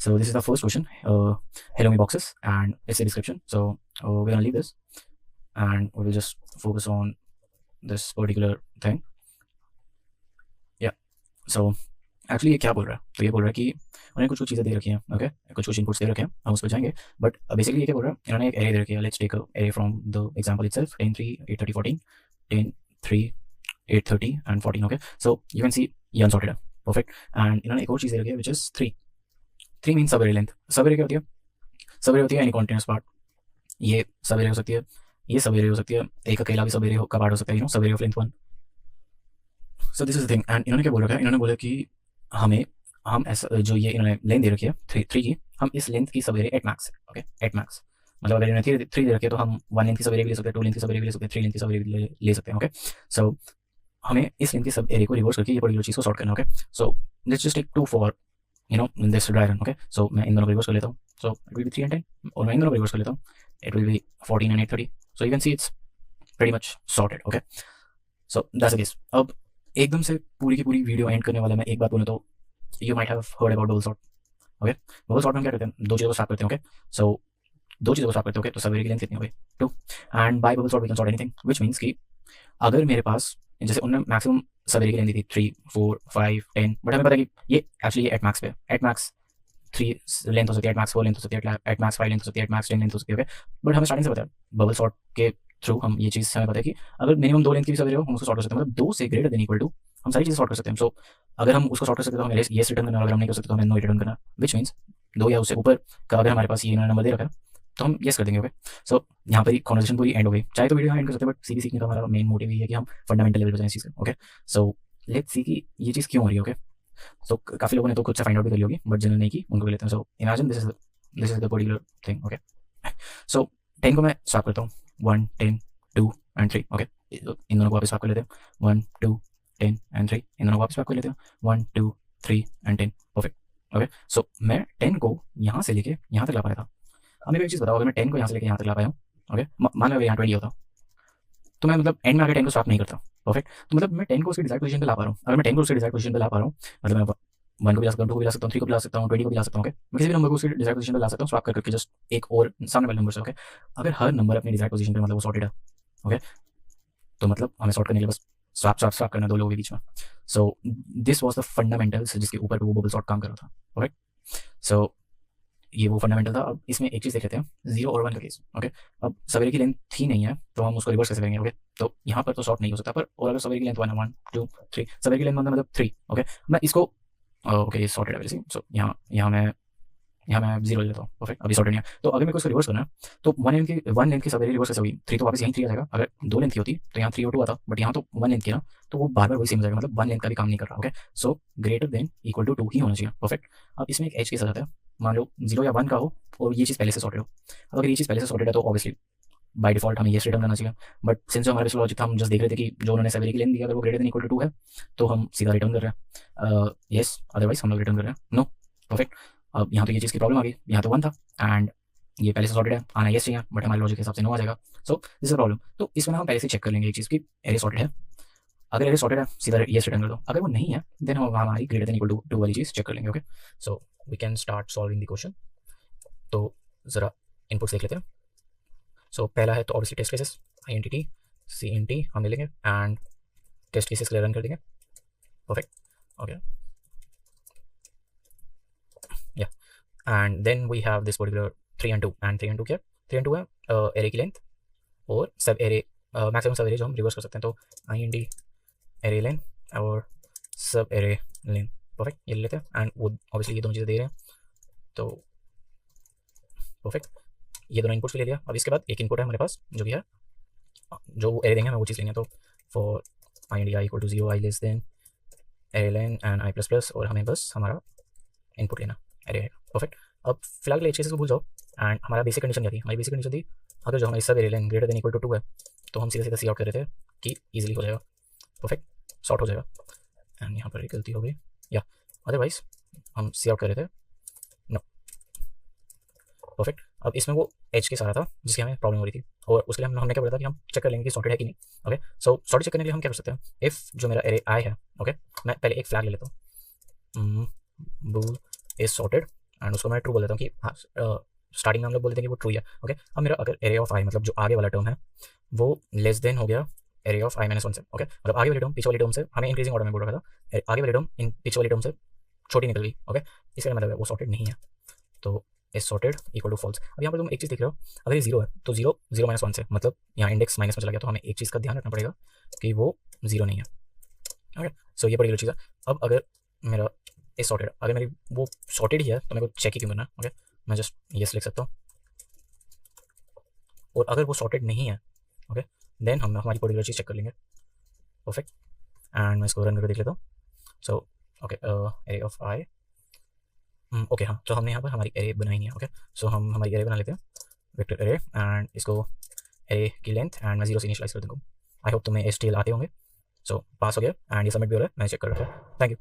So this is the first question. Hello me boxes, and it's a description. So we're gonna leave this, and we will just focus on this particular thing. Yeah. So actually ये क्या बोल रहा है, तो ये बोल रहा है कि उन्हें कुछ कुछ चीज़ें दे रखी हैं, ओके, कुछ कुछ इनपुट्स दे रखे हैं, हम उस पर जाएंगे. बट बेसिकली ये क्या बोल रहा है, इन्होंने एक एरे दे रखी है. Let's take array from the example itself, 10 3 8 30 14, 10 3 8 30 and 14. Okay, so you can see ये अनसॉर्टेड है, परफेक्ट. एंड इन्होंने एक और चीज़ दे रखी है विच इज 3 मीन सब एरे लेंथ. सब एरे क्या होती है? सब एरे होती है एनी कॉन्टिन्यूस पार्ट. ये सब एरे हो सकती है, ये सब एरे हो सकती है, एक अकेला भी सब एरे का पार्ट हो सकता है, यू नो, सब array of length 1. So this is the thing. And इन्होंने क्या बोल रखा है, इन्होंने बोला कि हम ऐसा जो ये इन्होंने लेंथ दे रखी है थ्री की, हम इस लेंथ की सब array at max. Okay, at max मतलब अगर इन्होंने थ्री दे रखी है तो हम 1 लेंथ की सब एरे भी ले सकते हैं, 2 लेंथ की सब एरे भी ले सकते हैं, 3 लेंथ की सब एरे भी ले सकते हैं. ओके, सो हमें इस लेंथ की सब एरे को रिवर्स करके ये पर्टिकुलर चीज़ को सॉर्ट करना है. Okay, so let's just take 2 for you know this dry run. Okay, so मैं इन दोनों को रिवर्स कर लेता हूँ. So it will be 3 and 10, और मैं इन दोनों को रिवर्स कर लेता हूँ. It will B 14 and 8 30. So you can see it's pretty much sorted. Okay, so that's the case. अब एकदम से पूरी की पूरी वीडियो एंड करने वाला मैं एक बात बोलूँ तो you might have heard about bubble sort. Okay, bubble sort में क्या करते हैं, दो चीज़ों को स्वैप करते हैं. ओके, सो दो चीज़ों को स्वैप करते हैं. ओके, तो सब एरे की लेंथ कितनी हो गई, 2. And by bubble sort we can sort anything, which means कि अगर मेरे पास, जैसे उन्होंने मैक्सिमम सब एरे की लेंथ दी थी 3 4 5 10, बट हमें पता है कि ये एक्चुअली एट मैक्स पे, एट मैक्स 3 लेंथ हो सकती है, एट मैक्स 4 लेंथ हो सकती है, एट मैक्स 5 लेंथ हो सकती है, एट मैक्स 10 लेंथ हो सकती है. ओके, बट हमें स्टार्टिंग से पता है बबल सॉर्ट के थ्रू हम ये चीज़ हमें पता है कि अगर मिनिमम 2 लेंथ की भी सब एरे हो हम उसको सॉर्ट कर सकते हैं, मतलब 2 से ग्रेटर देन इक्वल टू हम सारी चीज़ें सॉर्ट कर सकते हैं. सो अगर हम उसको सॉर्ट कर सकते हैं तो हमें येस रिटर्न करना, अगर हम नहीं कर सकते तो हमें नो रिटर्न करना, विच मीन्स 2 या उससे ऊपर का अगर हमारे पास ये नंबर दे रखा है तो हम येस कर देंगे. ओके, सो यहाँ पर ही कॉन्वर्सेशन पूरी एंड हो गई. चाहे तो वीडियो यहाँ एंड कर सकते हैं, बट सीधी सीखने का हमारा मेन मोटिव ये है कि हम फंडामेंटल लेवल पर जाएं इस चीज़ का. ओके, सो लेट्स सी कि ये चीज़ क्यों हो रही है. ओके, सो काफ़ी लोगों ने तो खुद से फाइंड आउट भी कर ली होगी, बट जिन्होंने नहीं की उनको भी लेते हैं. So imagine this is the particular thing. Okay, so 10 को मैं स्वैप करता हूँ, 1 10 2 एंड 3. ओके, इन दोनों को वापस स्वैप कर लेते हैं, 1 2 10 एंड 3. इन दोनों को वापस स्वैप कर लेते हैं, 1 2 3 एंड 10. परफेक्ट. ओके, सो मैं 10 को यहाँ से लेके यहाँ तक ला पाया था. अब मेरे को एक चीज़ बताओ, अगर मैं 10 को यहाँ से लेके यहाँ तक ला पाया हूँ, ओके, मान लो यहाँ 20 होता तो मैं मतलब एंड में आके 10 को स्वैप नहीं करता. परफेक्ट. तो मतलब मैं 10 को उसकी डिजायर्ड पोजीशन पे ला पा रहा हूँ. अगर मैं 10 को उसकी डिजायर्ड पोजीशन पे ला पा रहा हूँ, मतलब मैं 1 को भी ला सकता हूँ, 2 को भी ला सकता हूँ, 3 को भी ला सकता हूँ, 20 को भी ला सकता हूँ. ओके, मैं किसी भी नंबर को उसकी डिजायर्ड पोजीशन पे ला सकता हूँ स्वैप कर करके, जस्ट एक और सामने वाले नंबर से. ओके, अगर हर नंबर अपनी डिजायर्ड पोजीशन पे मतलब वो सॉर्टेड है. ओके, तो मतलब हमें सॉर्ट करने के लिए बस स्वैप स्वैप स्वैप करना दो लोगों के बीच में. So this was the fundamentals जिसके ऊपर वो बबल सॉर्ट काम कर रहा था. ओके, सो ये वो फंडामेंटल था. अब इसमें एक चीज़ देख लेते हैं, 0 और 1 का केस. ओके, अब सवेरे की लेंथ थी नहीं है तो हम उसको रिवर्स कैसे करेंगे. ओके, तो यहाँ पर तो सॉर्ट नहीं हो सकता, पर और अगर सवेरे की लेंथ 1 है, 1 2 3, सवेरे की लेंथ मतलब 3. ओके, मैं इसको ओके ये सॉर्टेड है वैसे. सो यहाँ मैं 0 ले लेता हूँ. परफेक्ट, अभी सॉर्टेड नहीं है. तो अगर मेरे को इसको रिवर्स करना है तो 1 लेंथ की सवेरे रिवर्स कैसे होगी, 3 तो वापस यहीं 3 आ जाएगा. अगर 2 लेंथ की होती तो यहाँ 3 और 2 आता, बट यहाँ तो 1 लेंथ की ना, तो वो बार बार वही सेम हो जाएगा, मतलब 1 लेंथ का भी काम नहीं कर रहा. Okay, so greater than equal to 2 ही होना चाहिए. परफेक्ट. अब इसमें एक एज केस आ जाता है, मान लो 0 या 1 का हो और ये चीज़ पहले से सॉर्टेड हो. अब अगर ये चीज़ पहले से सॉर्टेड है तो ऑब्वियसली बाय डिफॉल्ट हमें येस रिटर्न करना चाहिए. बट सिंस जो हमारे लॉजिक था, हम जस्ट देख रहे थे कि जो उन्होंने सवेरे की लेंथ दिया अगर वो ग्रेटर देन इक्वल टू 2 है तो हम सीधा रिटर्न कर रहे हैं येस, अदरवाइज हम लोग रिटर्न कर रहे हैं नो. परफेक्ट. अब यहाँ तो ये चीज़ की प्रॉब्लम आ गई, यहाँ तो 1 था एंड ये पहले से सॉर्टेड है, आना येस चाहिए, बट हमारे लॉजिक के हिसाब से नो आ जाएगा. So this is problem. तो इसमें हम पहले से चेक कर लेंगे एक चीज़ की एरे सॉर्टेड है. अगर एरे सॉर्टेड है सीधा येस रिटर्न कर दो, अगर वो नहीं है देन हम हमारी ग्रेटर देन इक्वल टू 2 वाली चीज़ चेक कर लेंगे. Okay, so we can start solving the question. तो ज़रा इनपुट्स देख लेते हैं. सो पहला है तो obviously test cases, INTT CNT हम ले लेंगे एंड टेस्ट केसेस के लिए रन कर देंगे. परफेक्ट. ओके, या and then we have this particular 3 and 2 and 3 and 2 क्या, 3 and 2 है एरे की लेंथ और सब एरे मैक्सिमम सब एरे जो हम रिवर्स कर सकते हैं. तो INT एरे लेंथ और सब एरे लेंथ. परफेक्ट, ये ले लेते हैं एंड वो ऑब्वियसली ये दोनों चीज़ें दे रहे हैं. तो परफेक्ट, ये दोनों इनपुट्स ले लिया. अब इसके बाद एक इनपुट है हमारे पास जो भी है, जो एरे देंगे हमें वो चीज़ लेंगे. तो for INT I equal to 0, I less than array len and I plus plus, और हमें बस हमारा इनपुट लेना एरे है. परफेक्ट. अब फिलहाल के लिए केसेस को भूल जाओ एंड हमारा बेसिक कंडीशन क्या थी, हमारी बेसिक कंडीशन थी अगर जो हमारी सब array len greater than equal to 2 है तो हम सीधा सीधा सी आउट कर रहे थे कि ईजिली हो जाएगा. परफेक्ट, सॉर्ट हो जाएगा. एंड यहाँ पर एक गलती हो गई, या अदरवाइज हम सी आउट कर रहे थे नो. परफेक्ट. अब इसमें वो एज के सारा था जिसकी हमें प्रॉब्लम हो रही थी, और उसके लिए हमने क्या बोला था कि हम चेक कर लेंगे कि सॉर्टेड है कि नहीं. ओके, सो सॉर्टेड चेक करने के लिए हम क्या कर सकते हैं, इफ़ जो मेरा एरे आई है, ओके, मैं पहले एक फ्लैग ले लेता हूँ, बूल इज सॉर्टेड एंड उसको मैं ट्रू बोल देता हूँ कि हाँ, स्टार्टिंग में हम लोग बोल देते हैं कि वो ट्रू है। ओके, अब मेरा अगर एरे ऑफ आई मतलब जो आगे वाला टर्म है वो लेस देन हो गया array of I minus one से। ओके, मतलब आगे वाली टर्म पीछे वाली टर्म से हमें इंक्रीजिंग ऑर्डर में बोल रखा था, आगे वाली टर्म इन पीछे वाली टर्म से छोटी निकल गई। ओके, इसका मतलब है वो सॉर्टेड नहीं है, तो is sorted equal to false. अब यहाँ पर तुम एक चीज़ देख रहे हो, अगर ये जीरो है तो जीरो जीरो माइनस वन से मतलब यहाँ इंडेक्स माइनस में चला गया, तो हमें एक चीज़ का ध्यान रखना पड़ेगा कि वो जीरो नहीं है। ओके, सो ये पर्टिकुलर चीज़ है। अब अगर मेरा इज सॉर्टेड, अगर मेरी वो सॉर्टेड ही है तो मेरे को चेक ही क्यों करना है। ओके, मैं जस्ट यस लिख सकता हूँ, और अगर वो सॉर्टेड नहीं है ओके देन हम हमारी पर्टिकुलर चीज़ चेक कर लेंगे। परफेक्ट, एंड मैं इसको रन करके देख लेता हूँ। So okay, array of I, okay हाँ, तो हमने यहाँ पर हमारी एरे बनाई है। ओके, सो हम हमारी एरे बना लेते हैं, वेक्टर एरे, एंड इसको एरे की लेंथ एंड मैं जीरो से इनिशियलाइज कर दूँगा। आई होप तुम्हें HTML आते होंगे। सो पास हो गया एंड ये सबमिट भी हो रहा है, मैं चेक कर रहा था। Thank you.